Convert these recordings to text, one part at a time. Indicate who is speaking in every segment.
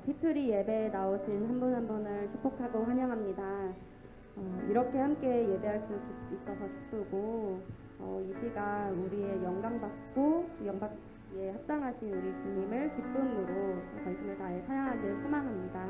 Speaker 1: 피투리 예배에 나오신 한 분 한 분을 축복하고 환영합니다. 이렇게 함께 예배할 수 있어서 기쁘고 이 시간 우리의 영광받고 영광에 합당하신 우리 주님을 기쁨으로 전심을 다해 찬양하기를 소망합니다.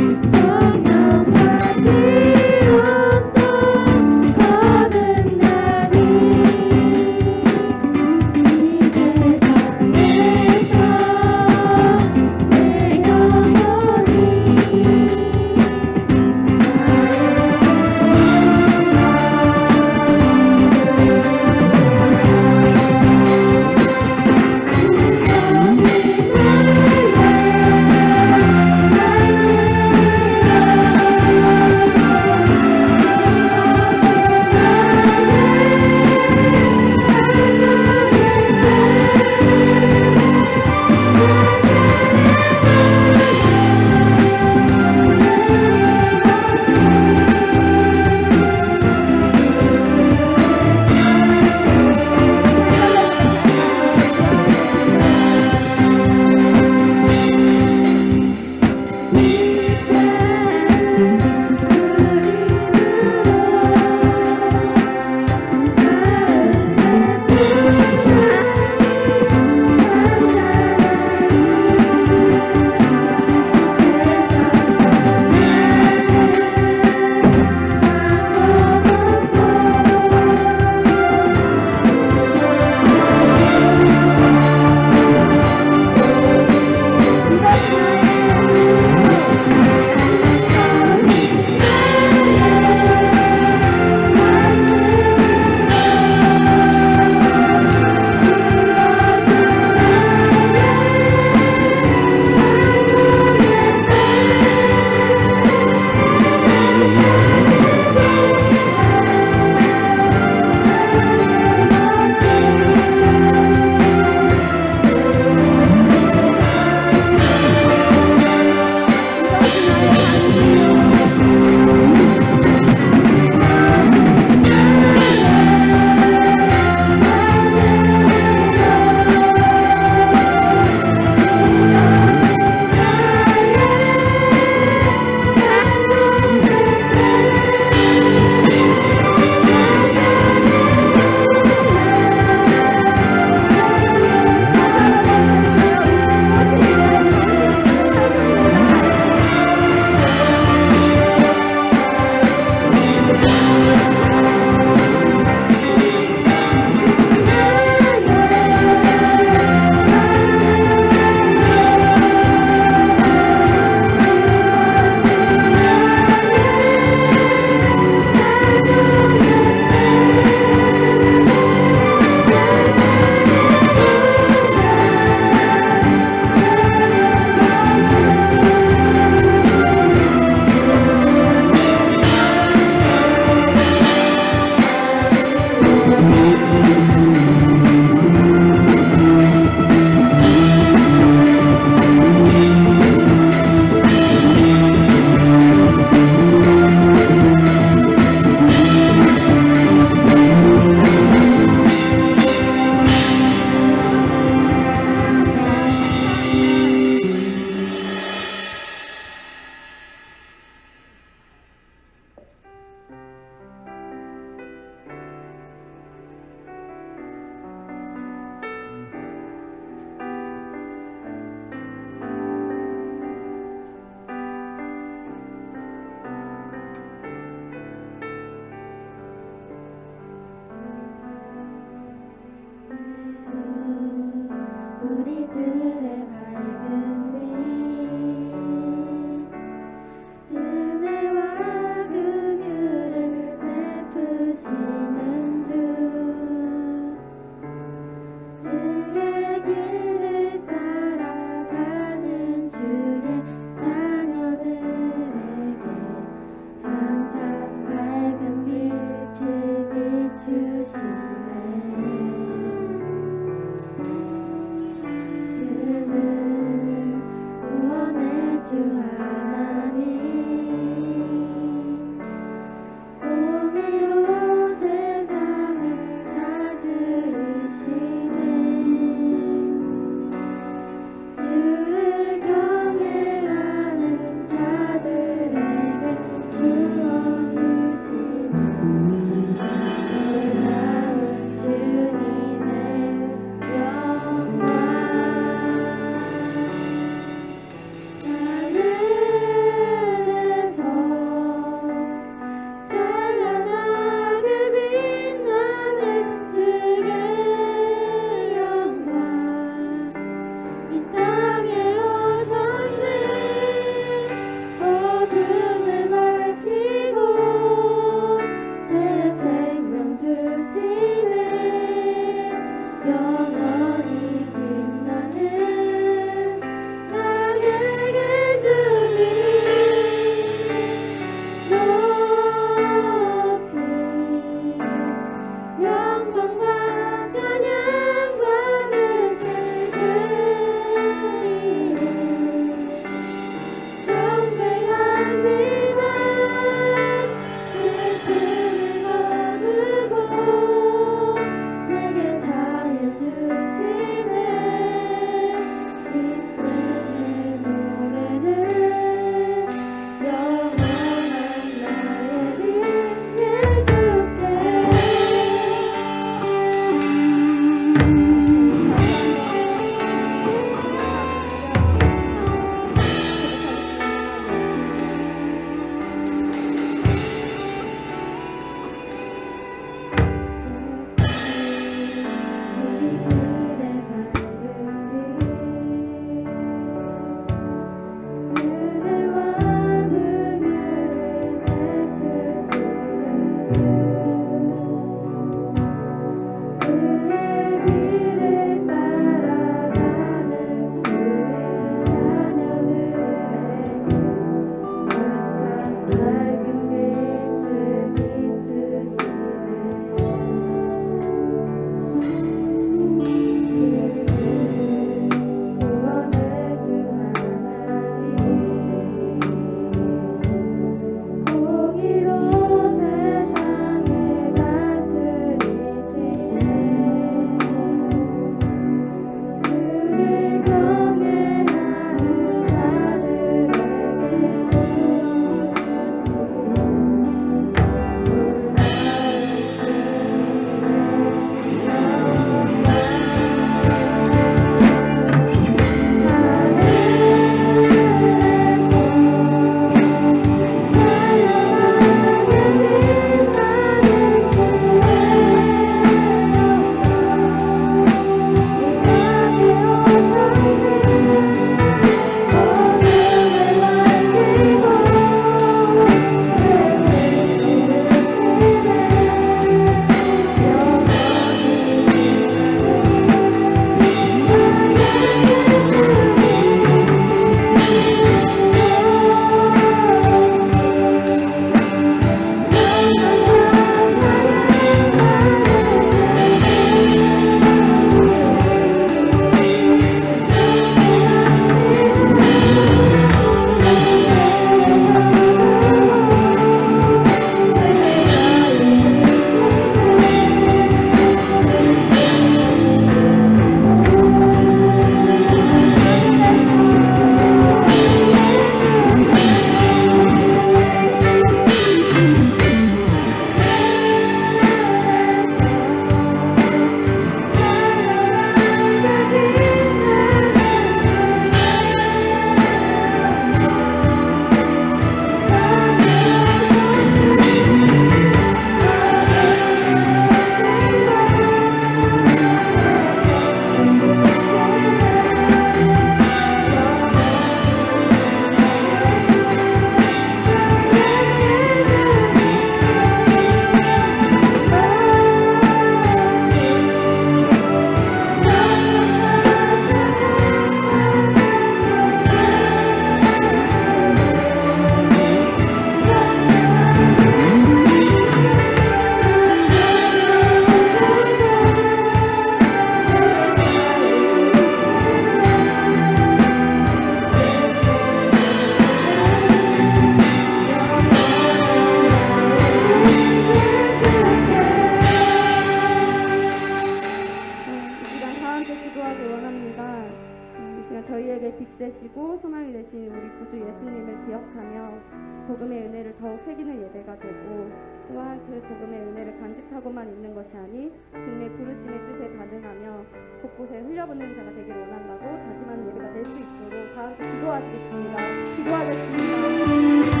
Speaker 1: 주시고 소망이 되신 우리 구주 예수님을 기억하며 복음의 은혜를 더욱 새기는 예배가 되고, 또한 그 복음의 은혜를 간직하고만 있는 것이 아닌 주님의 부르심의 뜻에 반응하며 곳곳에 흘려붓는 자가 되길 원한다고 다짐하는 예배가 될 수 있도록 다 함께 기도하시겠습니다. 기도하겠습니다.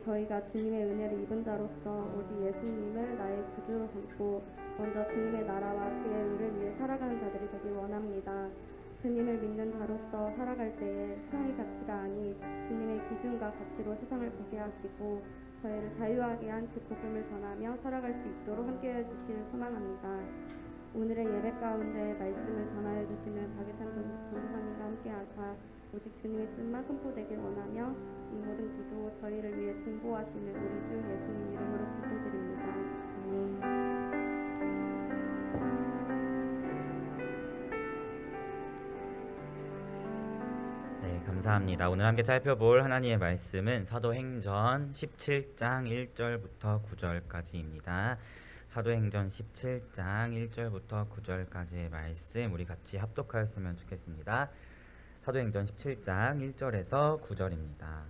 Speaker 1: 저희가 주님의 은혜를 입은 자로서 오직 예수님을 나의 구주로 삼고 먼저 주님의 나라와 그의 의를 위해 살아가는 자들이 되길 원합니다. 주님을 믿는 자로서 살아갈 때에 세상의 가치가 아닌 주님의 기준과 가치로 세상을 보게 하시고 저희를 자유하게 한 그 복음을 전하며 살아갈 수 있도록 함께해 주시길 소망합니다. 오늘의 예배 가운데 말씀을 전하여 주시는 박예찬 전도사님과 함께하사 오직 주님의 뜻만 선포되길 원하며 이 모든 기도 저희를 위해 중보하시는 우리 주 예수님 이름으로 기도드립니다. 아멘.
Speaker 2: 네, 감사합니다. 오늘 함께 살펴볼 하나님의 말씀은 사도행전 17장 1절부터 9절까지입니다. 사도행전 17장 1절부터 9절까지의 말씀 우리 같이 합독하였으면 좋겠습니다. 사도행전 17장 1절에서 9절입니다.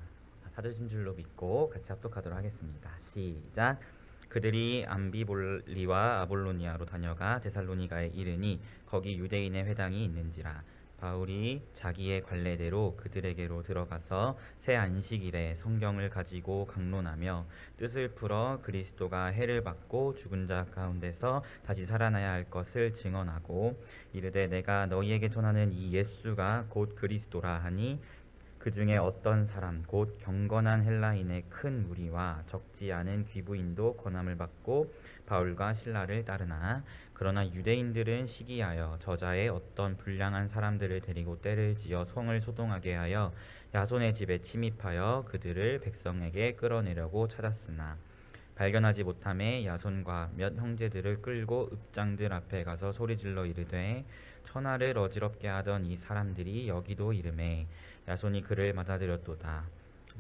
Speaker 2: 찾으신 줄로 믿고 같이 합독하도록 하겠습니다. 시작. 그들이 암비볼리와 아볼로니아로 다녀가 데살로니가에 이르니 거기 유대인의 회당이 있는지라. 바울이 자기의 관례대로 그들에게로 들어가서 새 안식일에 성경을 가지고 강론하며 뜻을 풀어 그리스도가 해를 받고 죽은 자 가운데서 다시 살아나야 할 것을 증언하고 이르되 내가 너희에게 전하는 이 예수가 곧 그리스도라 하니 그 중에 어떤 사람 곧 경건한 헬라인의 큰 무리와 적지 않은 귀부인도 권함을 받고 바울과 실라를 따르나 그러나 유대인들은 시기하여 저자의 어떤 불량한 사람들을 데리고 떼를 지어 성을 소동하게 하여 야손의 집에 침입하여 그들을 백성에게 끌어내려고 찾았으나 발견하지 못함에 야손과 몇 형제들을 끌고 읍장들 앞에 가서 소리질러 이르되 천하를 어지럽게 하던 이 사람들이 여기도 이르매 야손이 그를 맞아들였도다.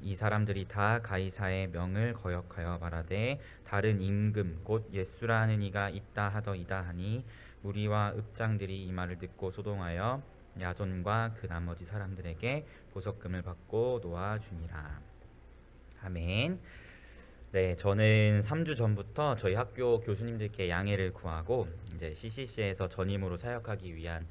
Speaker 2: 이 사람들이 다 가이사의 명을 거역하여 말하되 다른 임금 곧 예수라 하는 이가 있다 하더이다 하니 무리와 읍장들이 이 말을 듣고 소동하여 야손과 그 나머지 사람들에게 보석금을 받고 놓아주니라. 아멘. 네, 저는 3주 전부터 저희 학교 교수님들께 양해를 구하고 이제 CCC에서 전임으로 사역하기 위한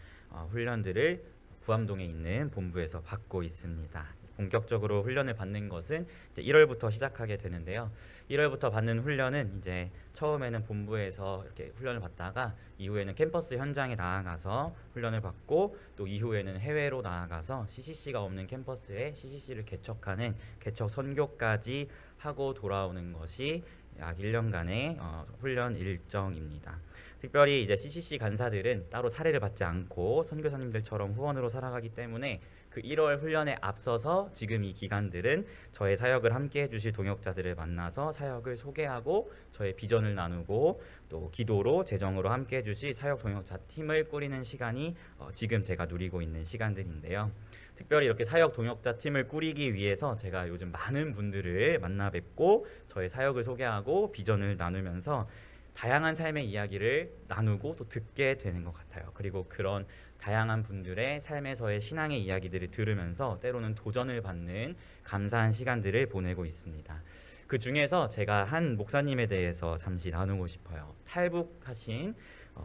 Speaker 2: 훈련들을 부암동에 있는 본부에서 받고 있습니다. 본격적으로 훈련을 받는 것은 이제 1월부터 시작하게 되는데요. 1월부터 받는 훈련은 이제 처음에는 본부에서 이렇게 훈련을 받다가 이후에는 캠퍼스 현장에 나아가서 훈련을 받고 또 이후에는 해외로 나아가서 CCC가 없는 캠퍼스에 CCC를 개척하는 개척 선교까지 하고 돌아오는 것이 약 1년간의 훈련 일정입니다. 특별히 이제 CCC 간사들은 따로 사례를 받지 않고 선교사님들처럼 후원으로 살아가기 때문에 그 1월 훈련에 앞서서 지금 이 기간들은 저의 사역을 함께 해주실 동역자들을 만나서 사역을 소개하고 저의 비전을 나누고 또 기도로 재정으로 함께 해주실 사역 동역자 팀을 꾸리는 시간이 지금 제가 누리고 있는 시간들인데요. 특별히 이렇게 사역 동역자 팀을 꾸리기 위해서 제가 요즘 많은 분들을 만나 뵙고 저의 사역을 소개하고 비전을 나누면서 다양한 삶의 이야기를 나누고 또 듣게 되는 것 같아요. 그리고 그런 다양한 분들의 삶에서의 신앙의 이야기들을 들으면서 때로는 도전을 받는 감사한 시간들을 보내고 있습니다. 그 중에서 제가 한 목사님에 대해서 잠시 나누고 싶어요. 탈북하신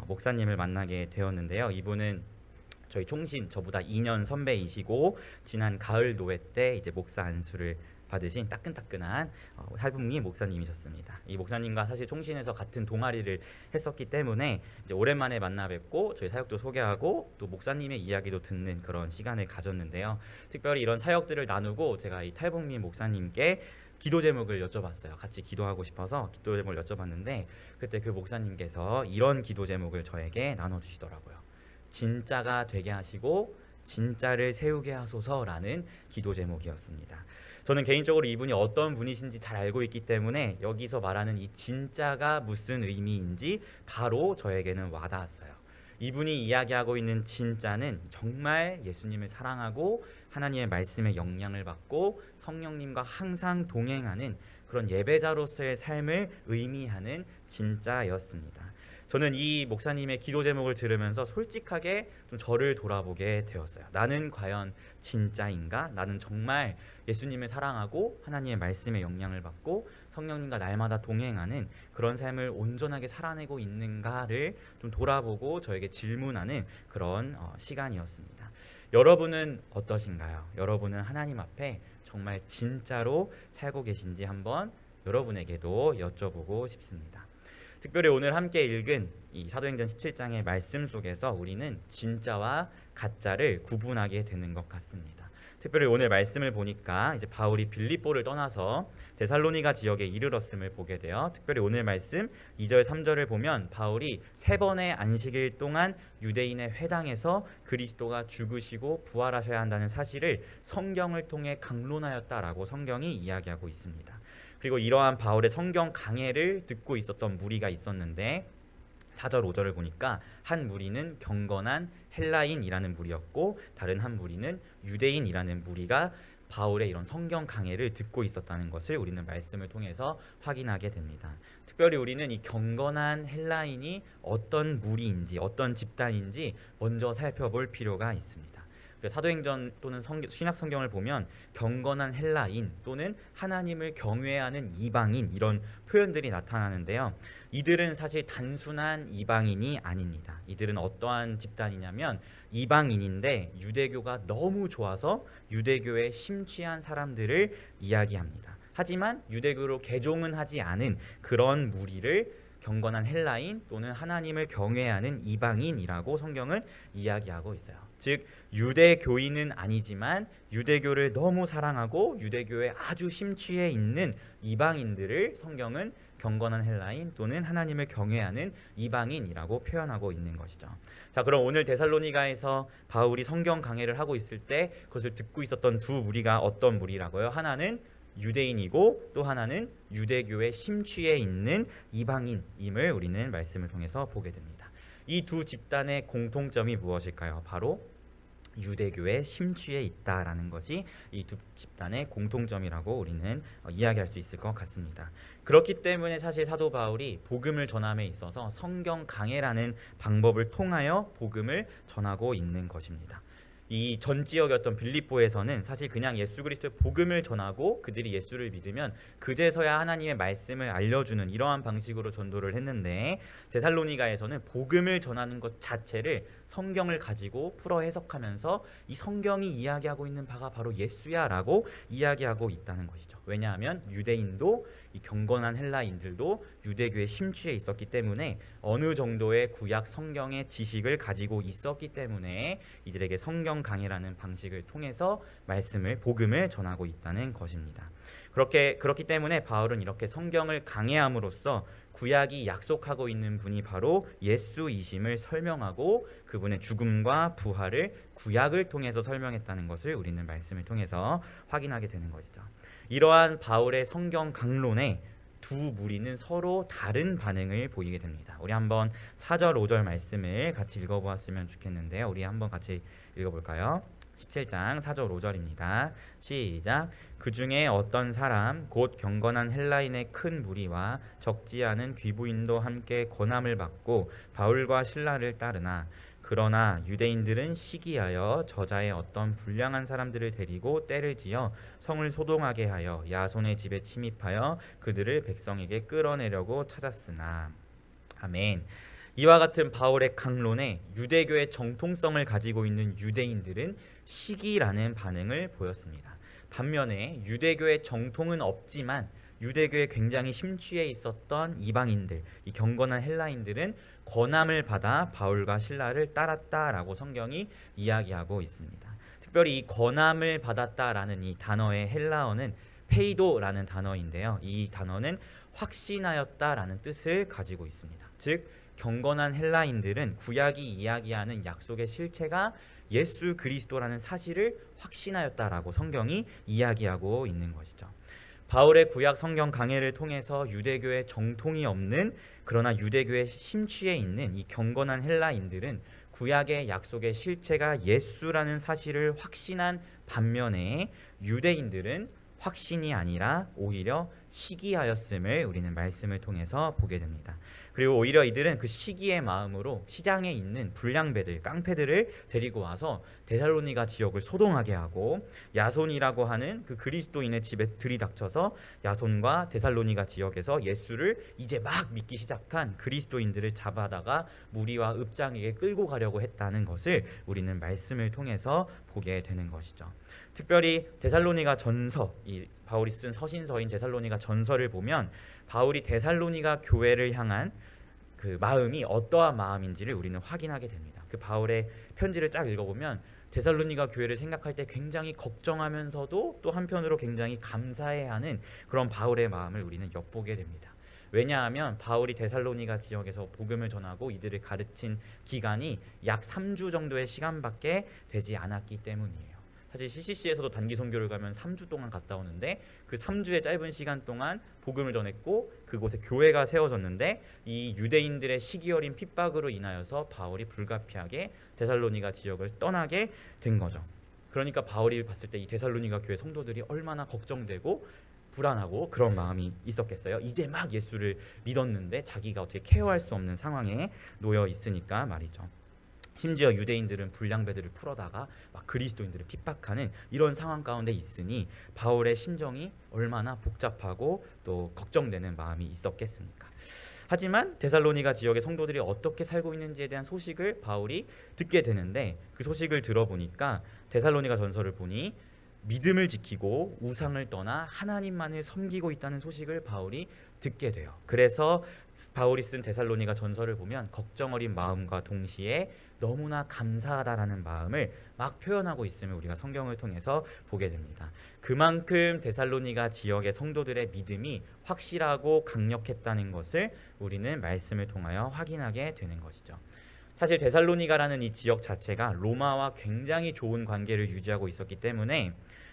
Speaker 2: 목사님을 만나게 되었는데요. 이분은 저희 총신 저보다 2년 선배이시고 지난 가을 노회 때 이제 목사 안수를 받으신 따끈따끈한 탈북민 목사님이셨습니다. 이 목사님과 사실 총신에서 같은 동아리를 했었기 때문에 이제 오랜만에 만나 뵙고 저희 사역도 소개하고 또 목사님의 이야기도 듣는 그런 시간을 가졌는데요. 특별히 이런 사역들을 나누고 제가 이 탈북민 목사님께 기도 제목을 여쭤봤어요. 같이 기도하고 싶어서 기도 제목을 여쭤봤는데 그때 그 목사님께서 이런 기도 제목을 저에게 나눠주시더라고요. 진짜가 되게 하시고 진짜를 세우게 하소서라는 기도 제목이었습니다. 저는 개인적으로 이분이 어떤 분이신지 잘 알고 있기 때문에 여기서 말하는 이 진짜가 무슨 의미인지 바로 저에게는 와닿았어요. 이분이 이야기하고 있는 진짜는 정말 예수님을 사랑하고 하나님의 말씀에 영향을 받고 성령님과 항상 동행하는 그런 예배자로서의 삶을 의미하는 진짜였습니다. 저는 이 목사님의 기도 제목을 들으면서 솔직하게 좀 저를 돌아보게 되었어요. 나는 과연 진짜인가? 나는 정말 예수님을 사랑하고 하나님의 말씀에 영향을 받고 성령님과 날마다 동행하는 그런 삶을 온전하게 살아내고 있는가를 좀 돌아보고 저에게 질문하는 그런 시간이었습니다. 여러분은 어떠신가요? 여러분은 하나님 앞에 정말 진짜로 살고 계신지 한번 여러분에게도 여쭤보고 싶습니다. 특별히 오늘 함께 읽은 이 사도행전 17장의 말씀 속에서 우리는 진짜와 가짜를 구분하게 되는 것 같습니다. 특별히 오늘 말씀을 보니까 이제 바울이 빌립보를 떠나서 데살로니가 지역에 이르렀음을 보게 돼요. 특별히 오늘 말씀 2절 3절을 보면 바울이 3번의 안식일 동안 유대인의 회당에서 그리스도가 죽으시고 부활하셔야 한다는 사실을 성경을 통해 강론하였다라고 성경이 이야기하고 있습니다. 그리고 이러한 바울의 성경 강해를 듣고 있었던 무리가 있었는데 4절 5절을 보니까 한 무리는 경건한 헬라인이라는 무리였고 다른 한 무리는 유대인이라는 무리가 바울의 이런 성경 강해를 듣고 있었다는 것을 우리는 말씀을 통해서 확인하게 됩니다. 특별히 우리는 이 경건한 헬라인이 어떤 무리인지 어떤 집단인지 먼저 살펴볼 필요가 있습니다. 사도행전 또는 신약 성경을 보면 경건한 헬라인 또는 하나님을 경외하는 이방인 이런 표현들이 나타나는데요. 이들은 사실 단순한 이방인이 아닙니다. 이들은 어떠한 집단이냐면 이방인인데 유대교가 너무 좋아서 유대교에 심취한 사람들을 이야기합니다. 하지만 유대교로 개종은 하지 않은 그런 무리를 경건한 헬라인 또는 하나님을 경외하는 이방인이라고 성경은 이야기하고 있어요. 즉 유대교인은 아니지만 유대교를 너무 사랑하고 유대교에 아주 심취해 있는 이방인들을 성경은 경건한 헬라인 또는 하나님을 경외하는 이방인이라고 표현하고 있는 것이죠. 자, 그럼 오늘 데살로니가에서 바울이 성경 강해를 하고 있을 때 그것을 듣고 있었던 두 무리가 어떤 무리라고요? 하나는 유대인이고 또 하나는 유대교에 심취해 있는 이방인임을 우리는 말씀을 통해서 보게 됩니다. 이 두 집단의 공통점이 무엇일까요? 바로 유대교에 심취해 있다라는 것이 이 두 집단의 공통점이라고 우리는 이야기할 수 있을 것 같습니다. 그렇기 때문에 사실 사도 바울이 복음을 전함에 있어서 성경 강해라는 방법을 통하여 복음을 전하고 있는 것입니다. 이 전 지역이었던 빌립보에서는 사실 그냥 예수 그리스도의 복음을 전하고 그들이 예수를 믿으면 그제서야 하나님의 말씀을 알려주는 이러한 방식으로 전도를 했는데 데살로니가에서는 복음을 전하는 것 자체를 성경을 가지고 풀어 해석하면서 이 성경이 이야기하고 있는 바가 바로 예수야라고 이야기하고 있다는 것이죠. 왜냐하면 유대인도 이 경건한 헬라인들도 유대교에 심취해 있었기 때문에 어느 정도의 구약 성경의 지식을 가지고 있었기 때문에 이들에게 성경 강해라는 방식을 통해서 복음을 전하고 있다는 것입니다. 그렇기 때문에 바울은 이렇게 성경을 강해함으로써 구약이 약속하고 있는 분이 바로 예수이심을 설명하고 그분의 죽음과 부활을 구약을 통해서 설명했다는 것을 우리는 말씀을 통해서 확인하게 되는 것이죠. 이러한 바울의 성경 강론에 두 무리는 서로 다른 반응을 보이게 됩니다. 우리 한번 4절 5절 말씀을 같이 읽어보았으면 좋겠는데요. 우리 한번 같이 읽어볼까요? 17장 4절 5절입니다. 시작. 그 중에 어떤 사람 곧 경건한 헬라인의 큰 무리와 적지 않은 귀부인도 함께 권함을 받고 바울과 실라를 따르나 그러나 유대인들은 시기하여 저자의 어떤 불량한 사람들을 데리고 떼를 지어 성을 소동하게 하여 야손의 집에 침입하여 그들을 백성에게 끌어내려고 찾았으나. 아멘. 이와 같은 바울의 강론에 유대교의 정통성을 가지고 있는 유대인들은 시기라는 반응을 보였습니다. 반면에 유대교의 정통은 없지만 유대교에 굉장히 심취해 있었던 이방인들, 이 경건한 헬라인들은 권함을 받아 바울과 실라를 따랐다라고 성경이 이야기하고 있습니다. 특별히 이 권함을 받았다라는 이 단어의 헬라어는 페이도라는 단어인데요. 이 단어는 확신하였다라는 뜻을 가지고 있습니다. 즉 경건한 헬라인들은 구약이 이야기하는 약속의 실체가 예수 그리스도라는 사실을 확신하였다라고 성경이 이야기하고 있는 것이죠. 바울의 구약 성경 강해를 통해서 유대교의 정통이 없는 그러나 유대교에 심취해 있는 이 경건한 헬라인들은 구약의 약속의 실체가 예수라는 사실을 확신한 반면에 유대인들은 확신이 아니라 오히려 시기하였음을 우리는 말씀을 통해서 보게 됩니다. 그리고 오히려 이들은 그 시기의 마음으로 시장에 있는 불량배들, 깡패들을 데리고 와서 데살로니가 지역을 소동하게 하고 야손이라고 하는 그 그리스도인의 집에 들이닥쳐서 야손과 데살로니가 지역에서 예수를 이제 막 믿기 시작한 그리스도인들을 잡아다가 무리와 읍장에게 끌고 가려고 했다는 것을 우리는 말씀을 통해서 보게 되는 것이죠. 특별히 데살로니가 전서, 이 바울이 쓴 서신서인 데살로니가 전서를 보면 바울이 데살로니가 교회를 향한 그 마음이 어떠한 마음인지를 우리는 확인하게 됩니다. 그 바울의 편지를 쫙 읽어보면 데살로니가 교회를 생각할 때 굉장히 걱정하면서도 또 한편으로 굉장히 감사해하는 그런 바울의 마음을 우리는 엿보게 됩니다. 왜냐하면 바울이 데살로니가 지역에서 복음을 전하고 이들을 가르친 기간이 약 3주 정도의 시간밖에 되지 않았기 때문이에요. 사실 CCC에서도 단기 선교를 가면 3주 동안 갔다 오는데 그 3주의 짧은 시간 동안 복음을 전했고 그곳에 교회가 세워졌는데 이 유대인들의 시기 어린 핍박으로 인하여서 바울이 불가피하게 데살로니가 지역을 떠나게 된 거죠. 그러니까 바울이 봤을 때 이 데살로니가 교회 성도들이 얼마나 걱정되고 불안하고 그런 마음이 있었겠어요. 이제 막 예수를 믿었는데 자기가 어떻게 케어할 수 없는 상황에 놓여 있으니까 말이죠. 심지어 유대인들은 불량배들을 풀어다가 막 그리스도인들을 핍박하는 이런 상황 가운데 있으니 바울의 심정이 얼마나 복잡하고 또 걱정되는 마음이 있었겠습니까? 하지만 데살로니가 지역의 성도들이 어떻게 살고 있는지에 대한 소식을 바울이 듣게 되는데 그 소식을 들어보니까 데살로니가 전서를 보니 믿음을 지키고 우상을 떠나 하나님만을 섬기고 있다는 소식을 바울이 듣게 돼요. 그래서 바울이 쓴 데살로니가 전서를 보면 걱정 어린 마음과 동시에 너무나 감사하다라는 마음을 막 표현하고 있음을 우리가 성경을 통해서 보게 됩니다. 그만큼 데살로니가 지역의 성도들의 믿음이 확실하고 강력했다는 것을 우리는 말씀을 통하여 확인하게 되는 것이죠. 사실 데살로니가라는 이 지역 자체가 로마와 굉장히 좋은 관계를 유지하고 있었기 때문에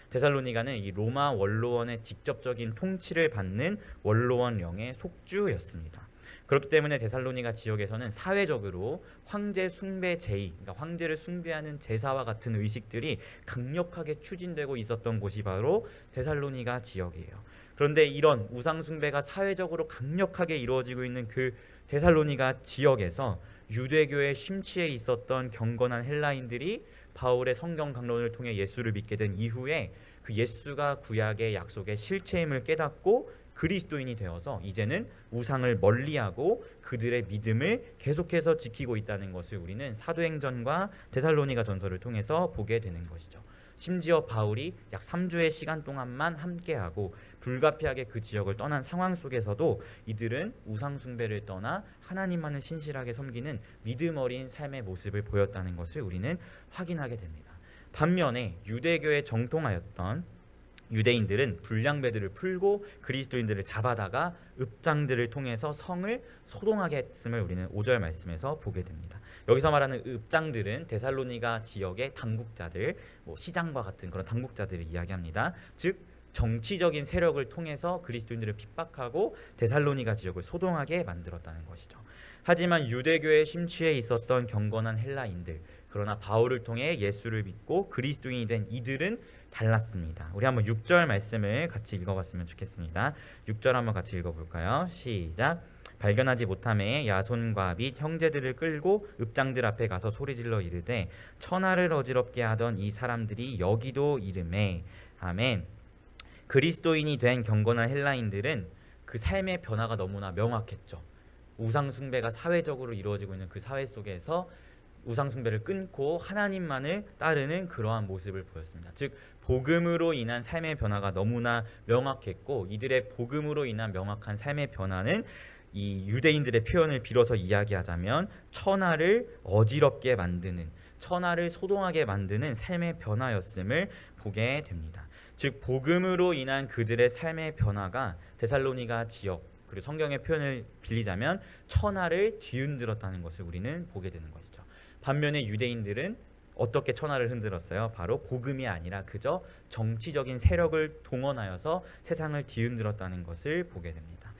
Speaker 2: 데살로니가는 이 로마 원로원의 직접적인 통치를 받는 원로원령의 속주였습니다. 그렇기 때문에 데살로니가 지역에서는 사회적으로 황제 숭배 제의, 그러니까 황제를 숭배하는 제사와 같은 의식들이 강력하게 추진되고 있었던 곳이 바로 데살로니가 지역이에요. 그런데 이런 우상 숭배가 사회적으로 강력하게 이루어지고 있는 그 데살로니가 지역에서 유대교에 심취해 있었던 경건한 헬라인들이 바울의 성경 강론을 통해 예수를 믿게 된 이후에 그 예수가 구약의 약속의 실체임을 깨닫고 그리스도인이 되어서 이제는 우상을 멀리하고 그들의 믿음을 계속해서 지키고 있다는 것을 우리는 사도행전과 데살로니가 전서를 통해서 보게 되는 것이죠. 심지어 바울이 약 3주의 시간 동안만 함께하고 불가피하게 그 지역을 떠난 상황 속에서도 이들은 우상 숭배를 떠나 하나님만을 신실하게 섬기는 믿음 어린 삶의 모습을 보였다는 것을 우리는 확인하게 됩니다. 반면에 유대교에 정통하였던 유대인들은 불량배들을 풀고 그리스도인들을 잡아다가 읍장들을 통해서 성을 소동하게 했음을 우리는 5절 말씀에서 보게 됩니다. 여기서 말하는 읍장들은 데살로니가 지역의 당국자들, 시장과 같은 그런 당국자들을 이야기합니다. 즉 정치적인 세력을 통해서 그리스도인들을 핍박하고 데살로니가 지역을 소동하게 만들었다는 것이죠. 하지만 유대교에 심취해 있었던 경건한 헬라인들, 그러나 바울을 통해 예수를 믿고 그리스도인이 된 이들은 달랐습니다. 우리 한번 6절 말씀을 같이 읽어봤으면 좋겠습니다. 6절 한번 같이 읽어볼까요? 시작. 발견하지 못함에 야손과 및 형제들을 끌고 읍장들 앞에 가서 소리질러 이르되 천하를 어지럽게 하던 이 사람들이 여기도 이르매. 아멘. 그리스도인이 된 경건한 헬라인들은 그 삶의 변화가 너무나 명확했죠. 우상 숭배가 사회적으로 이루어지고 있는 그 사회 속에서 우상 숭배를 끊고 하나님만을 따르는 그러한 모습을 보였습니다. 즉 복음으로 인한 삶의 변화가 너무나 명확했고, 이들의 복음으로 인한 명확한 삶의 변화는 이 유대인들의 표현을 빌어서 이야기하자면 천하를 어지럽게 만드는, 천하를 소동하게 만드는 삶의 변화였음을 보게 됩니다. 즉 복음으로 인한 그들의 삶의 변화가 데살로니가 지역, 그리고 성경의 표현을 빌리자면 천하를 뒤흔들었다는 것을 우리는 보게 되는 것이죠. 반면에 유대인들은 어떻게 천하를 흔들었어요? 바로 복음이 아니라 그저 정치적인 세력을 동원하여서 세상을 뒤흔들었다는 것을 보게 됩니다.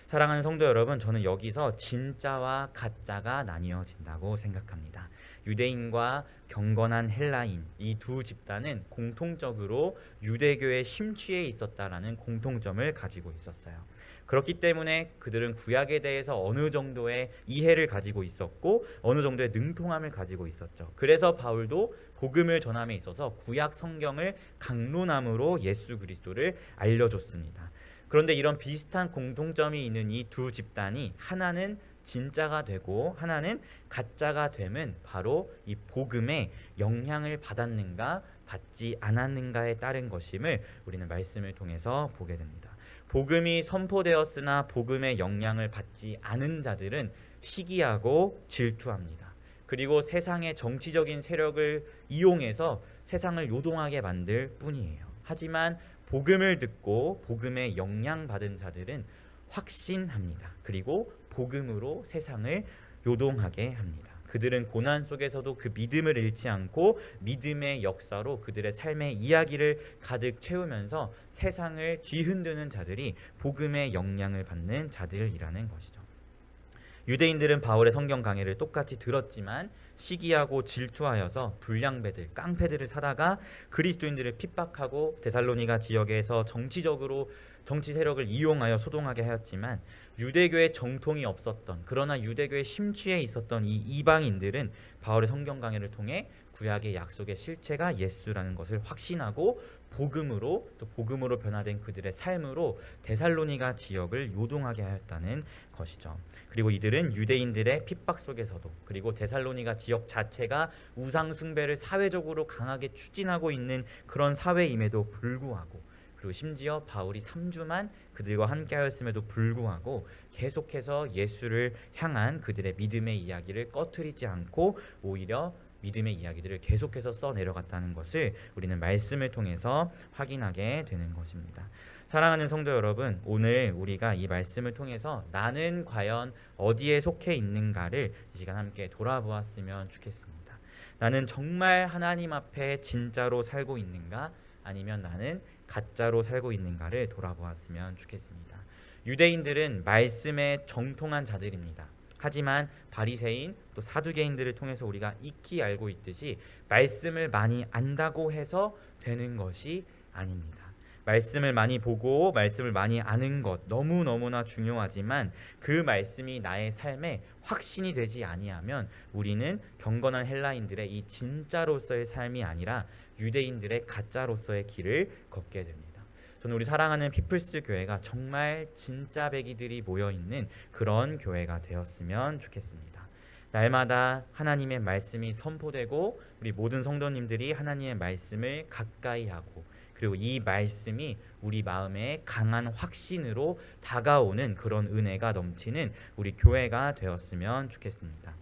Speaker 2: 사랑하는 성도 여러분, 저는 여기서 진짜와 가짜가 나뉘어진다고 생각합니다. 유대인과 경건한 헬라인, 이 두 집단은 공통적으로 유대교에 심취해 있었다라는 공통점을 가지고 있었어요. 그렇기 때문에 그들은 구약에 대해서 어느 정도의 이해를 가지고 있었고 어느 정도의 능통함을 가지고 있었죠. 그래서 바울도 복음을 전함에 있어서 구약 성경을 강론함으로 예수 그리스도를 알려줬습니다. 그런데 이런 비슷한 공통점이 있는 이 두 집단이 하나는 진짜가 되고 하나는 가짜가 되면 바로 이 복음의 영향을 받았는가 받지 않았는가에 따른 것임을 우리는 말씀을 통해서 보게 됩니다. 복음이 선포되었으나 복음의 영향을 받지 않은 자들은 시기하고 질투합니다. 그리고 세상의 정치적인 세력을 이용해서 세상을 요동하게 만들 뿐이에요. 하지만 복음을 듣고 복음의 영향받은 자들은 확신합니다. 그리고 복음으로 세상을 요동하게 합니다. 그들은 고난 속에서도 그 믿음을 잃지 않고 믿음의 역사로 그들의 삶의 이야기를 가득 채우면서 세상을 뒤흔드는 자들이 복음의 영향을 받는 자들이라는 것이죠. 유대인들은 바울의 성경 강해를 똑같이 들었지만 시기하고 질투하여서 불량배들, 깡패들을 사다가 그리스도인들을 핍박하고 데살로니가 지역에서 정치 세력을 이용하여 소동하게 하였지만 유대교의 정통이 없었던, 그러나 유대교에 심취해 있었던 이 이방인들은 바울의 성경 강해를 통해 구약의 약속의 실체가 예수라는 것을 확신하고 복음으로, 또 복음으로 변화된 그들의 삶으로 데살로니가 지역을 요동하게 하였다는 것이죠. 그리고 이들은 유대인들의 핍박 속에서도, 그리고 데살로니가 지역 자체가 우상 숭배를 사회적으로 강하게 추진하고 있는 그런 사회임에도 불구하고, 그리고 심지어 바울이 3주만 그들과 함께 하였음에도 불구하고 계속해서 예수를 향한 그들의 믿음의 이야기를 꺼트리지 않고 오히려 믿음의 이야기들을 계속해서 써내려갔다는 것을 우리는 말씀을 통해서 확인하게 되는 것입니다. 사랑하는 성도 여러분, 오늘 우리가 이 말씀을 통해서 나는 과연 어디에 속해 있는가를 이 시간 함께 돌아보았으면 좋겠습니다. 나는 정말 하나님 앞에 진짜로 살고 있는가, 아니면 나는 가짜로 살고 있는가를 돌아보았으면 좋겠습니다. 유대인들은 말씀에 정통한 자들입니다. 하지만 바리새인 또 사두개인들을 통해서 우리가 익히 알고 있듯이 말씀을 많이 안다고 해서 되는 것이 아닙니다. 말씀을 많이 보고 말씀을 많이 아는 것 너무너무나 중요하지만 그 말씀이 나의 삶에 확신이 되지 아니하면 우리는 경건한 헬라인들의 이 진짜로서의 삶이 아니라 유대인들의 가짜로서의 길을 걷게 됩니다. 저는 우리 사랑하는 피플스 교회가 정말 진짜 배기들이 모여있는 그런 교회가 되었으면 좋겠습니다. 날마다 하나님의 말씀이 선포되고 우리 모든 성도님들이 하나님의 말씀을 가까이 하고, 그리고 이 말씀이 우리 마음에 강한 확신으로 다가오는 그런 은혜가 넘치는 우리 교회가 되었으면 좋겠습니다.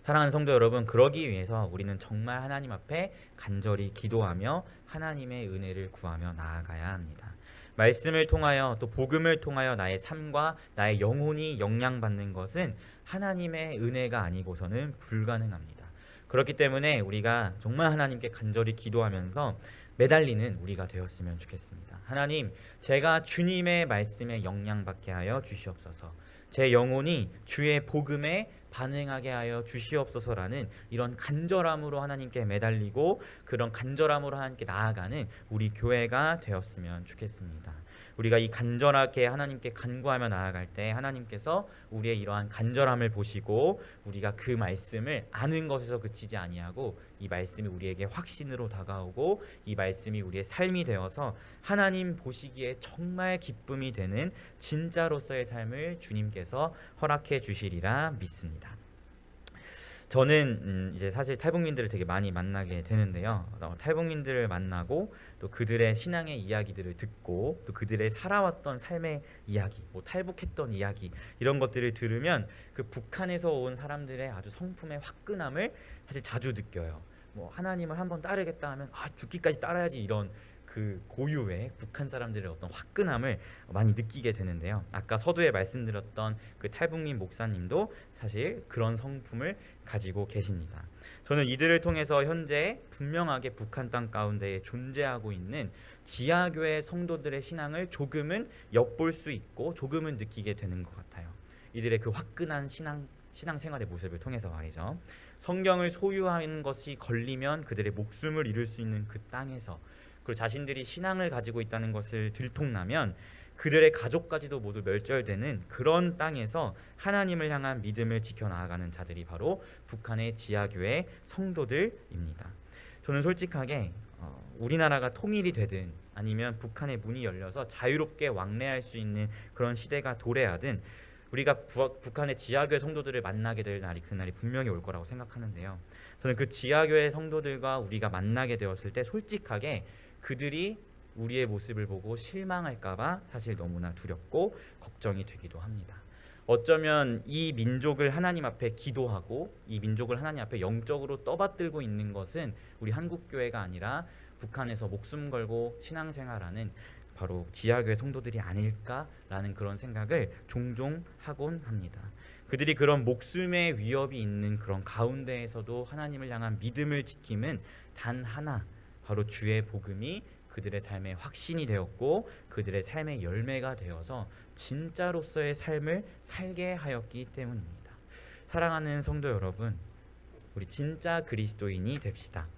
Speaker 2: 사랑하는 성도 여러분, 그러기 위해서 우리는 정말 하나님 앞에 간절히 기도하며 하나님의 은혜를 구하며 나아가야 합니다. 말씀을 통하여 또 복음을 통하여 나의 삶과 나의 영혼이 영향받는 것은 하나님의 은혜가 아니고서는 불가능합니다. 그렇기 때문에 우리가 정말 하나님께 간절히 기도하면서 매달리는 우리가 되었으면 좋겠습니다. 하나님, 제가 주님의 말씀에 영향받게 하여 주시옵소서. 제 영혼이 주의 복음에 반응하게 하여 주시옵소서라는 이런 간절함으로 하나님께 매달리고 그런 간절함으로 하나님께 나아가는 우리 교회가 되었으면 좋겠습니다. 우리가 이 간절하게 하나님께 간구하며 나아갈 때 하나님께서 우리의 이러한 간절함을 보시고 우리가 그 말씀을 아는 것에서 그치지 아니하고 이 말씀이 우리에게 확신으로 다가오고 이 말씀이 우리의 삶이 되어서 하나님 보시기에 정말 기쁨이 되는 진짜로서의 삶을 주님께서 허락해 주시리라 믿습니다. 저는 이제 사실 탈북민들을 되게 많이 만나게 되는데요. 탈북민들을 만나고 또 그들의 신앙의 이야기들을 듣고 또 그들의 살아왔던 삶의 이야기, 뭐 탈북했던 이야기 이런 것들을 들으면 그 북한에서 온 사람들의 아주 성품의 화끈함을 사실 자주 느껴요. 뭐 하나님을 한번 따르겠다 하면 죽기까지 따라야지 이런 그 고유의 북한 사람들의 어떤 화끈함을 많이 느끼게 되는데요. 아까 서두에 말씀드렸던 그 탈북민 목사님도 사실 그런 성품을 가지고 계십니다. 저는 이들을 통해서 현재 분명하게 북한 땅 가운데 존재하고 있는 지하교회 성도들의 신앙을 조금은 엿볼 수 있고 조금은 느끼게 되는 것 같아요. 이들의 그 화끈한 신앙생활의 모습을 통해서 말이죠. 성경을 소유하는 것이 걸리면 그들의 목숨을 잃을 수 있는 그 땅에서 그리고 자신들이 신앙을 가지고 있다는 것을 들통나면 그들의 가족까지도 모두 멸절되는 그런 땅에서 하나님을 향한 믿음을 지켜나가는 자들이 바로 북한의 지하교회 성도들입니다. 저는 솔직하게 우리나라가 통일이 되든 아니면 북한의 문이 열려서 자유롭게 왕래할 수 있는 그런 시대가 도래하든 우리가 북한의 지하교회 성도들을 만나게 될 날이 그날이 분명히 올 거라고 생각하는데요. 저는 그 지하교회 성도들과 우리가 만나게 되었을 때 솔직하게 그들이 우리의 모습을 보고 실망할까봐 사실 너무나 두렵고 걱정이 되기도 합니다. 어쩌면 이 민족을 하나님 앞에 기도하고 이 민족을 하나님 앞에 영적으로 떠받들고 있는 것은 우리 한국교회가 아니라 북한에서 목숨 걸고 신앙생활하는 바로 지하교회 성도들이 아닐까라는 그런 생각을 종종 하곤 합니다. 그들이 그런 목숨의 위협이 있는 그런 가운데에서도 하나님을 향한 믿음을 지킴은 단 하나, 바로 주의 복음이 그들의 삶의 확신이 되었고 그들의 삶의 열매가 되어서 진짜로서의 삶을 살게 하였기 때문입니다. 사랑하는 성도 여러분, 우리 진짜 그리스도인이 됩시다.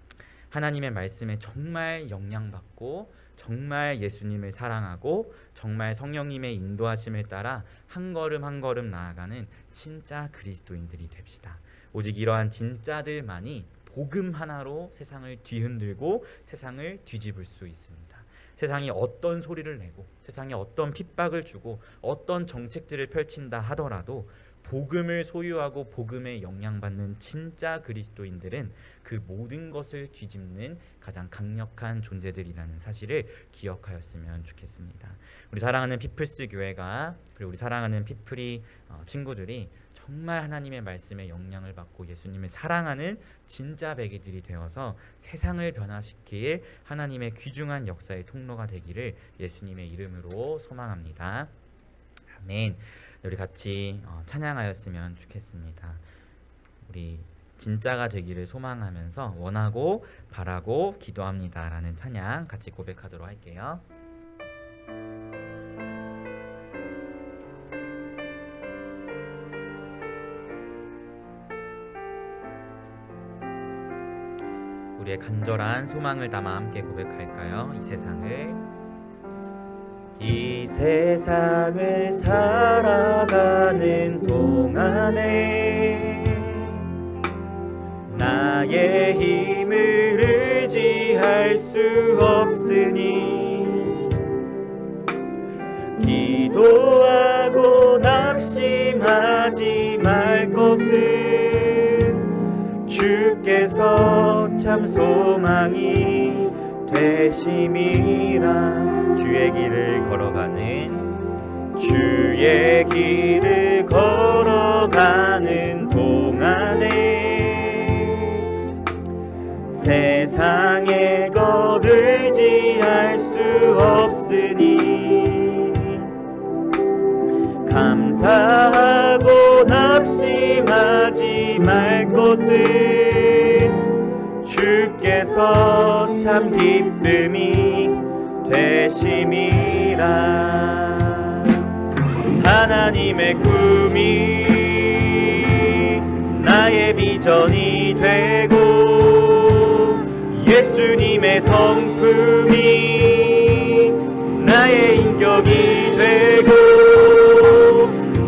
Speaker 2: 하나님의 말씀에 정말 영향받고 정말 예수님을 사랑하고 정말 성령님의 인도하심을 따라 한 걸음 한 걸음 나아가는 진짜 그리스도인들이 됩시다. 오직 이러한 진짜들만이 복음 하나로 세상을 뒤흔들고 세상을 뒤집을 수 있습니다. 세상이 어떤 소리를 내고 세상에 어떤 핍박을 주고 어떤 정책들을 펼친다 하더라도 복음을 소유하고 복음에 영향받는 진짜 그리스도인들은 그 모든 것을 뒤집는 가장 강력한 존재들이라는 사실을 기억하였으면 좋겠습니다. 우리 사랑하는 피플스 교회가 그리고 우리 사랑하는 피플이 친구들이 정말 하나님의 말씀에 영향을 받고 예수님을 사랑하는 진짜 배기들이 되어서 세상을 변화시킬 하나님의 귀중한 역사의 통로가 되기를 예수님의 이름으로 소망합니다. 아멘. 우리 같이 찬양하였으면 좋겠습니다. 우리 진짜가 되기를 소망하면서 원하고 바라고 기도합니다 라는 찬양 같이 고백하도록 할게요. 우리의 간절한 소망을 담아 함께 고백할까요? 이 세상을 살아가는 동안에 나의 힘을 의지할 수 없으니 기도하고 낙심하지 말 것은 주께서 참 소망이 되심이라. 주의 길을 걸어가는 동안에 세상의 것 의지할 수 없으니 감사하고 낙심하지 말 것은 주께서 참 기쁨이 되심이라. 하나님의 꿈이 나의 비전이 되고 예수님의 성품이 나의 인격이 되고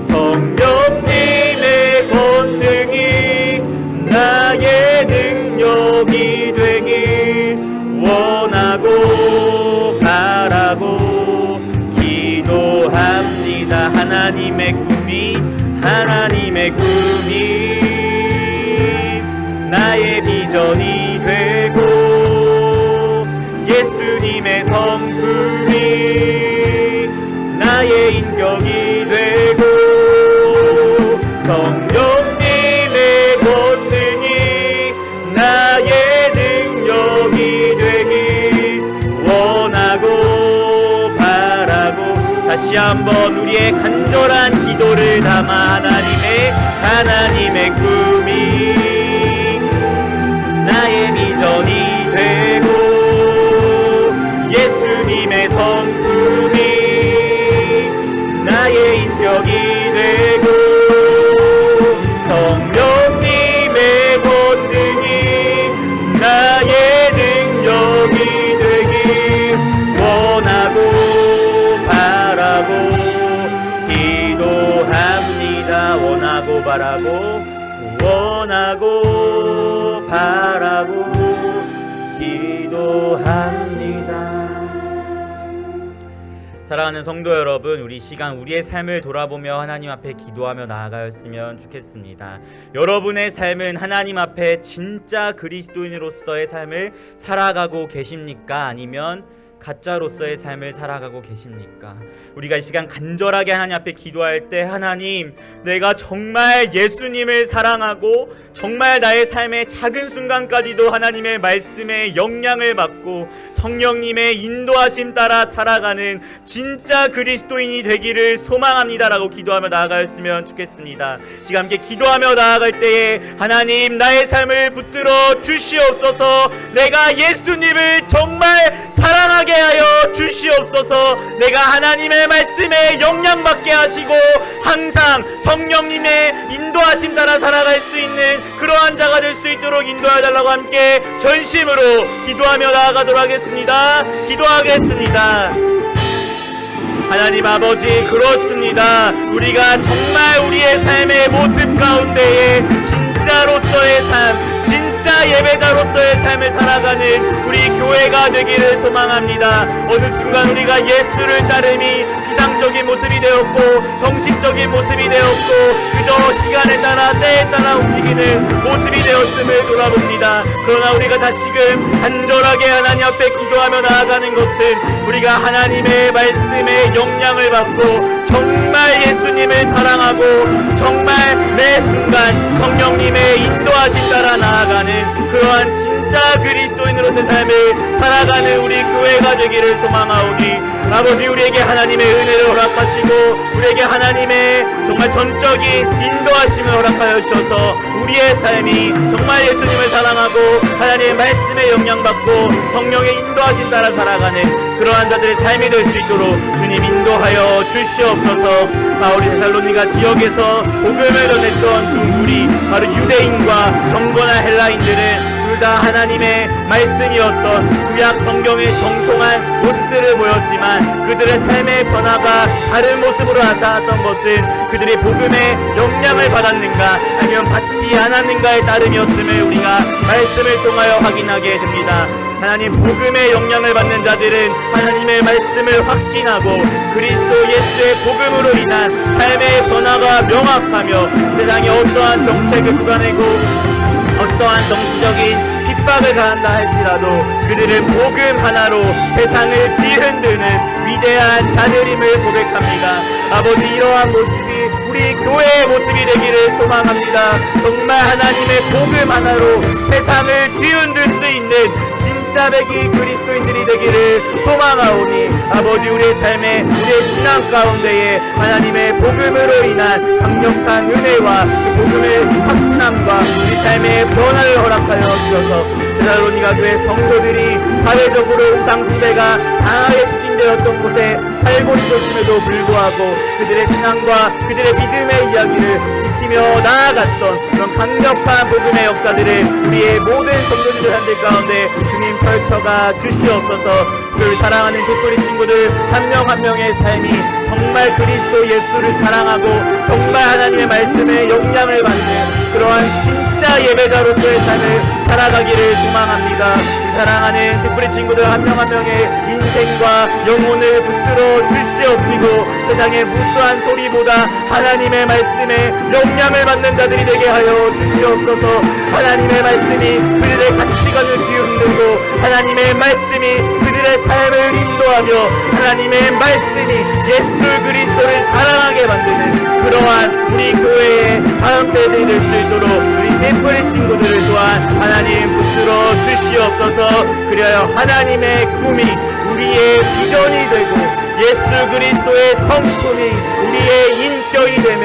Speaker 2: 성령님의 권능이 나의 능력이 되길 원하고 바라고 기도합니다. 하나님의 꿈이 나의 비전이 되고 예수님의 성품이 나의 인격이 되고 성령님의 권능이 나의 능력이 되길 원하고 바라고 다시 한번 우리의 간절한 기도를 담아 하나님의 꿈이 나의 비전이 되고 예수님의 성품이 나의 인격이 되고 성령님의 권능이 나의 능력이 되길 원하고 바라고 기도합니다. 원하고 바라고 기도합니다. 사랑하는 성도 여러분, 우리 시간 우리의 삶을 돌아보며 하나님 앞에 기도하며 나아가였으면 좋겠습니다. 여러분의 삶은 하나님 앞에 진짜 그리스도인으로서의 삶을 살아가고 계십니까? 아니면 가짜로서의 삶을 살아가고 계십니까? 우리가 이 시간 간절하게 하나님 앞에 기도할 때 하나님, 내가 정말 예수님을 사랑하고 정말 나의 삶의 작은 순간까지도 하나님의 말씀에 영향을 받고 성령님의 인도하심 따라 살아가는 진짜 그리스도인이 되기를 소망합니다라고 기도하며 나아가였으면 좋겠습니다. 시간 함께 기도하며 나아갈 때에 하나님, 나의 삶을 붙들어 주시옵소서. 내가 예수님을 정말 사랑하게 하여 주시옵소서. 내가 하나님의 말씀에 영향받게 하시고 항상 성령님의 인도하심 따라 살아갈 수 있는 그러한 자가 될 수 있도록 인도해달라고 함께 전심으로 기도하며 나아가도록 하겠습니다. 기도하겠습니다. 하나님 아버지, 그렇습니다. 우리가 정말 우리의 삶의 모습 가운데에 진짜로서의 삶, 진짜 예배자로서의 삶을 살아가는 우리 교회가 되기를 소망합니다. 어느 순간 우리가 예수를 따름이 비상적인 모습이 되었고 형식적인 모습이 되었고 그저 시간에 따라 때에 따라 움직이는 모습이 되었음을 돌아봅니다. 그러나 우리가 다시금 간절하게 하나님 앞에 기도하며 나아가는 것은 우리가 하나님의 말씀에 영향을 받고 정말 예수님을 사랑하고 정말 매 순간 성령님의 인도하심 따라 나아가는 그러한 진짜 그리스도인으로서의 삶을 살아가는 우리 교회가 되기를 소망하오니 아버지, 우리에게 하나님의 은혜를 허락하시고 우리에게 하나님의 정말 전적인 인도하심을 허락하여 주셔서 우리의 삶이 정말 예수님을 사랑하고 하나님의 말씀에 영향받고 성령의 인도하심 따라 살아가는 그러한 자들의 삶이 될 수 있도록 주님 인도하여 주시옵소서. 우리 데살로니가 지역에서 복음을 전했던 두 무리, 바로 유대인과 경건한 헬라인들은 둘 다 하나님의 말씀이었던 구약 성경의 정통한 모습들을 보였지만 그들의 삶의 변화가 다른 모습으로 나타났던 것은 그들이 복음의 영향을 받았는가 아니면 받지 않았는가에 따름이었음을 우리가 말씀을 통하여 확인하게 됩니다. 하나님, 복음의 영향을 받는 자들은 하나님의 말씀을 확신하고 그리스도 예수의 복음으로 인한 삶의 변화가 명확하며 세상에 어떠한 정책을 부과내고 어떠한 정치적인 핍박을 가한다 할지라도 그들은 복음 하나로 세상을 뒤흔드는 위대한 자들임을 고백합니다. 아버지, 이러한 모습이 우리 교회의 모습이 되기를 소망합니다. 정말 하나님의 복음 하나로 세상을 뒤흔들 수 있는 진짜배기 그리스도인들이 되기를 소망하오니 아버지, 우리의 삶에 우리의 신앙 가운데에 하나님의 복음으로 인한 강력한 은혜와 그 복음의 확신함과 우리 삶의 변화를 허락하여 주셔서 데살로니가 교회 성도들이 사회적으로 우상숭배가 강하게 추진되는 오염되었던 곳에 살고 있었음에도 불구하고 그들의 신앙과 그들의 믿음의 이야기를 지키며 나아갔던 그런 강력한 복음의 역사들을 우리의 모든 성도님들 한들 가운데 주님 펼쳐가 주시옵소서. 그 사랑하는 빅토리 친구들 한 명 한 명의 삶이 정말 그리스도 예수를 사랑하고 정말 하나님의 말씀에 영향을 받는 그러한 진짜 예배자로서의 삶을 살아가기를 소망합니다. 사랑하는 빅토리 친구들 한 명 한 명의 인생과 영혼을 붙들어 주시옵시고 세상의 무수한 소리보다 하나님의 말씀에 영향을 받는 자들이 되게 하여 주시옵소서. 하나님의 말씀이 그들의 가치관을 뒤흔들고 하나님의 말씀이 그들의 삶을 인도하며 하나님의 말씀이 예수 그리스도를 사랑하게 만드는 그러한 우리 교회의 다음 세대들이 될 수 있도록 우리 빅토리 친구들을 또한 하나님 붙들어 주시옵소서. 그리하여 하나님의 꿈이 우리의 비전이 되고 예수 그리스도의 성품이 우리의 인격이 되며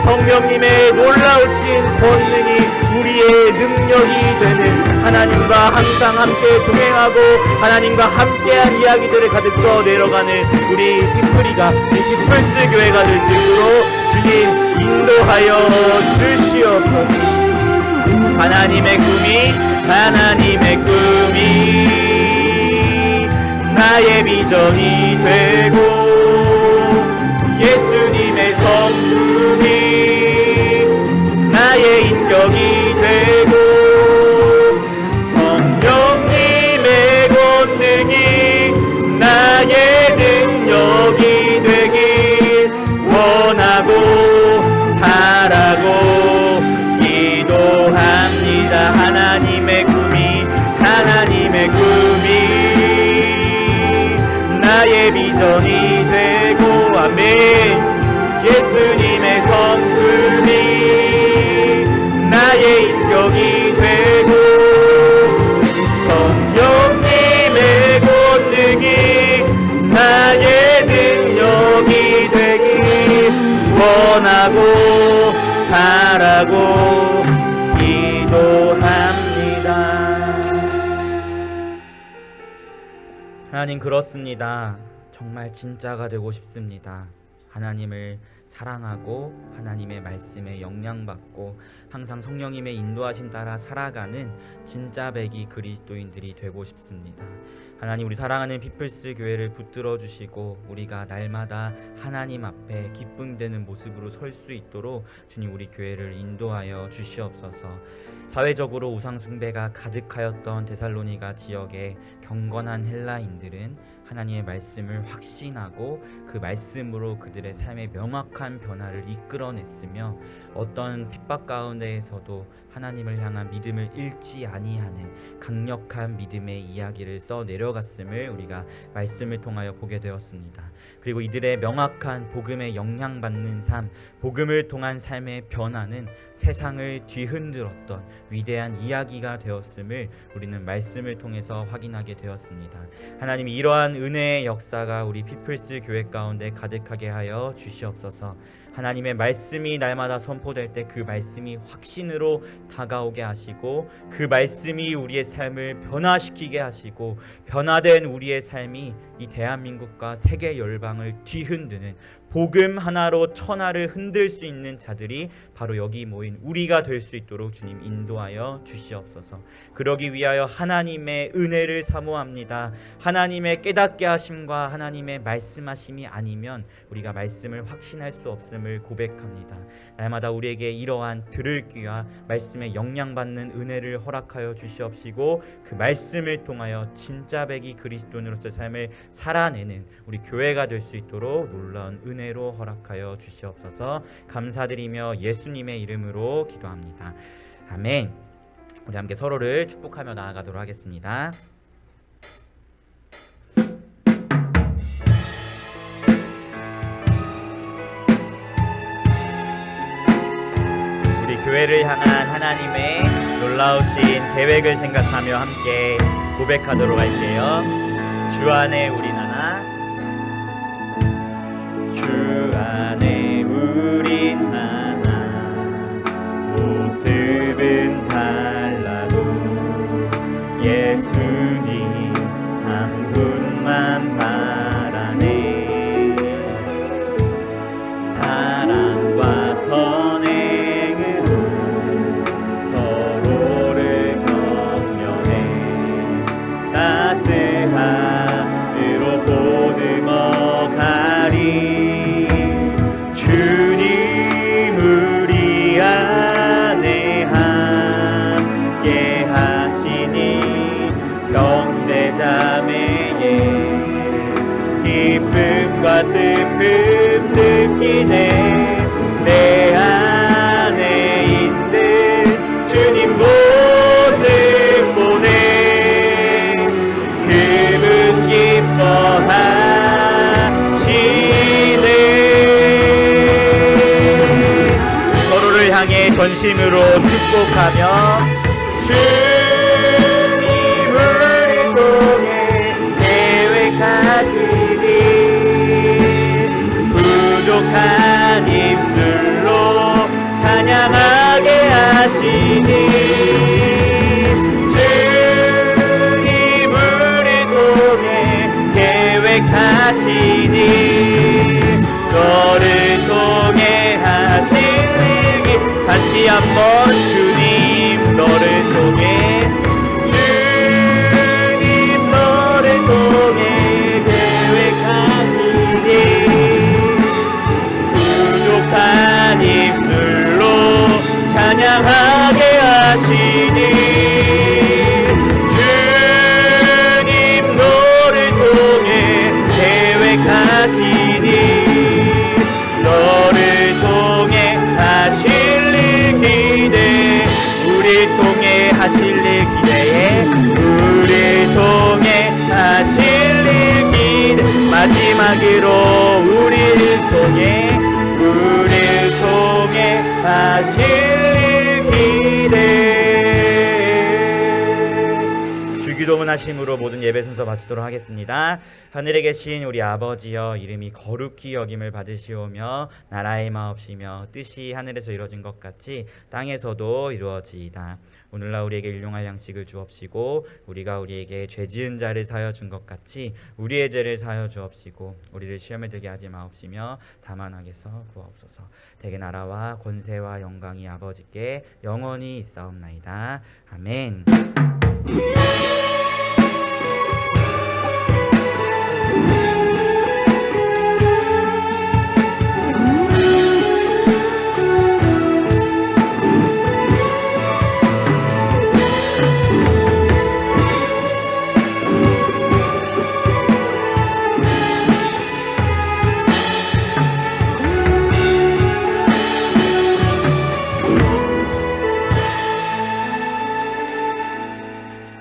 Speaker 2: 성령님의 놀라우신 권능이 우리의 능력이 되는 하나님과 항상 함께 동행하고 하나님과 함께한 이야기들을 가득 써 내려가는 우리 빅토리가 우리 빅플스 교회가 될 수 있도록 주님 인도하여 주시옵소서. 하나님의 꿈이 나의 비전이 되고 예수님의 성품이 나의 인격이 되고 성령님의 권능이 나의 능력이 되길 원하고 바라고 기도합니다. 하나님의 꿈이 나의 비전이 되고 아멘. 예수님의 성품이 나의 인격이 되고 성령님의 권능이 나의 능력이 되길 원하고 바라고 기도합니다. 하나님 그렇습니다. 정말 진짜가 되고 싶습니다. 하나님을 사랑하고 하나님의 말씀에 영향받고 항상 성령님의 인도하심 따라 살아가는 진짜 배기 그리스도인들이 되고 싶습니다. 하나님 우리 사랑하는 피플스 교회를 붙들어 주시고 우리가 날마다 하나님 앞에 기쁨되는 모습으로 설 수 있도록 주님 우리 교회를 인도하여 주시옵소서. 사회적으로 우상 숭배가 가득하였던 데살로니가 지역의 경건한 헬라인들은 하나님의 말씀을 확신하고 그 말씀으로 그들의 삶에 명확한 변화를 이끌어냈으며 어떤 핍박 가운데에서도 하나님을 향한 믿음을 잃지 아니하는 강력한 믿음의 이야기를 써 내려갔음을 우리가 말씀을 통하여 보게 되었습니다. 그리고 이들의 명확한 복음에 영향받는 삶, 복음을 통한 삶의 변화는 세상을 뒤흔들었던 위대한 이야기가 되었음을 우리는 말씀을 통해서 확인하게 되었습니다. 하나님 이러한 은혜의 역사가 우리 피플스 교회 가운데 가득하게 하여 주시옵소서. 하나님의 말씀이 날마다 선포될 때 그 말씀이 확신으로 다가오게 하시고 그 말씀이 우리의 삶을 변화시키게 하시고 변화된 우리의 삶이 이 대한민국과 세계 열방을 뒤흔드는 복음 하나로 천하를 흔들 수 있는 자들이 바로 여기 모인 우리가 될 수 있도록 주님 인도하여 주시옵소서. 그러기 위하여 하나님의 은혜를 사모합니다. 하나님의 깨닫게 하심과 하나님의 말씀하심이 아니면 우리가 말씀을 확신할 수 없음을 고백합니다. 날마다 우리에게 이러한 들을 귀와 말씀에 영향받는 은혜를 허락하여 주시옵시고 그 말씀을 통하여 진짜 배기 그리스도인으로서의 삶을 살아내는 우리 교회가 될 수 있도록 놀라운 은혜로 허락하여 주시옵소서. 감사드리며 예수님의 이름으로 기도합니다. 아멘. 우리 함께 서로를 축복하며 나아가도록 하겠습니다. 우리 교회를 향한 하나님의 놀라우신 계획을 생각하며 함께 고백하도록 할게요. 주 안에 우린 하나, 주 안에 우린 하나, 모습은 달라도 예수님 한 분만 바라 우리 전심으로 축복하며 주님을 통해 계획하시니 부족한 입술로 찬양하게 하시니 주님을 통해 계획하시니 너를 통해 하실 일이 다시 한번 주님 너를 통해 주님 너를 통해 계획하시니 부족한 입술로 찬양하게 하시니 주님 너를 통해 계획하시니 너를 통해 하실 일 기대해 우리 통해 하실 일 기대해 우리 통해 하실 일 기대 마지막으로 우리를 통해 하실 일 기대해 주기도문 하심으로 모든 예배 순서 마치도록 하겠습니다. 하늘에 계신 우리 아버지여 이름이 거룩히 여김을 받으시오며 나라의 마옵시며 뜻이 하늘에서 이루어진 것 같이 땅에서도 이루어지이다. 오늘날 우리에게 일용할 양식을 주옵시고 우리가 우리에게 죄 지은 자를 사하여 준 것 같이 우리의 죄를 사하여 주옵시고 우리를 시험에 들게 하지 마옵시며 다만 악에서 구하옵소서. 대개 나라와 권세와 영광이 아버지께 영원히 있사옵나이다. 아멘.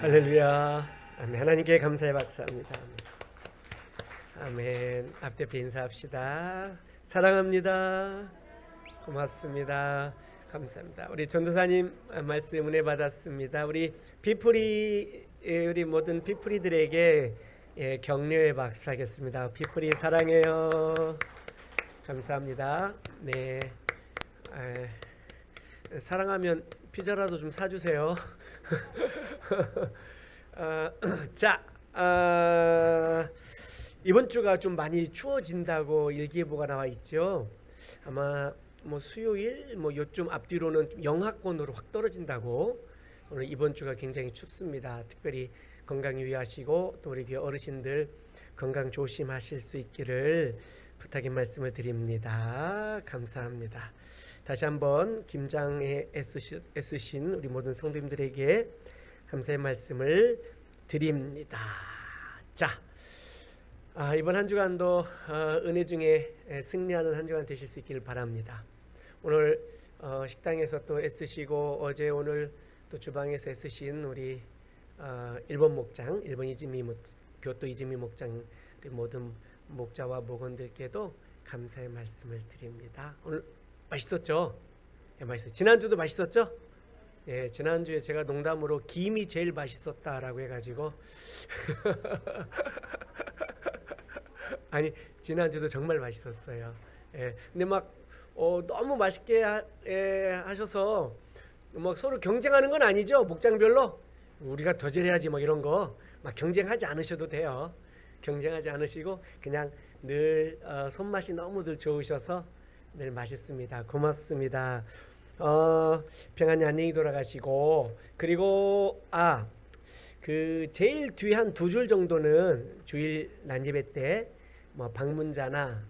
Speaker 3: 할렐루야. 아멘. 하나님께 감사의 박수합니다. 아멘. 앞대표 인사합시다. 사랑합니다. 고맙습니다. 감사합니다. 우리 전도사님 말씀 은혜 받았습니다. 우리 비프리 우리 모든 비프리들에게 격려의 박수 하겠습니다. 비프리 사랑해요. 감사합니다. 네. 사랑하면 피자라도 좀 사주세요. 자, 이번 주가 좀 많이 추워진다고 일기예보가 나와 있죠. 아마 뭐 수요일 뭐 요쯤 앞뒤로는 영하권으로 확 떨어진다고. 오늘 이번 주가 굉장히 춥습니다. 특별히 건강 유의하시고 또 우리 교회 어르신들 건강 조심하실 수 있기를 부탁의 말씀을 드립니다. 감사합니다. 다시 한번 김장에 애쓰신 우리 모든 성도님들에게 감사의 말씀을 드립니다. 자, 이번 한 주간도 은혜 중에 승리하는 한 주간 되실 수 있기를 바랍니다. 오늘 식당에서 또 애쓰시고 어제 오늘 또 주방에서 애쓰신 우리 일본 목장, 일본 이즈미 교토 이즈미 목장 우리 모든 목자와 목원들께도 감사의 말씀을 드립니다. 오늘 맛있었죠? 예, 맛있어요. 지난주도 맛있었죠? 예, 지난주에 제가 농담으로 김이 제일 맛있었다라고 해가지고 아니 지난주도 정말 맛있었어요. 예, 근데 막 너무 맛있게 하셔서 막 서로 경쟁하는 건 아니죠? 목장별로 우리가 더 잘해야지 뭐 이런 거 막 경쟁하지 않으셔도 돼요. 경쟁하지 않으시고 그냥 늘 손맛이 너무들 좋으셔서 늘 맛있습니다. 고맙습니다. 평안히 안녕히 돌아가시고 그리고 그 제일 뒤에 한 2줄 정도는 주일 난예배 때 뭐 방문자나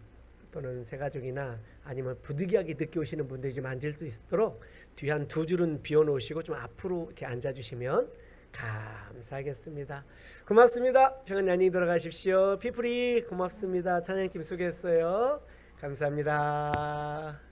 Speaker 3: 또는 새가족이나 아니면 부득이하게 늦게 오시는 분들이 좀 앉을 수 있도록 뒤에 한 2줄은 비워놓으시고 좀 앞으로 이렇게 앉아주시면 감사하겠습니다. 고맙습니다. 평안히 안녕히 돌아가십시오. 피프리 고맙습니다. 찬양팀 수고했어요. 감사합니다.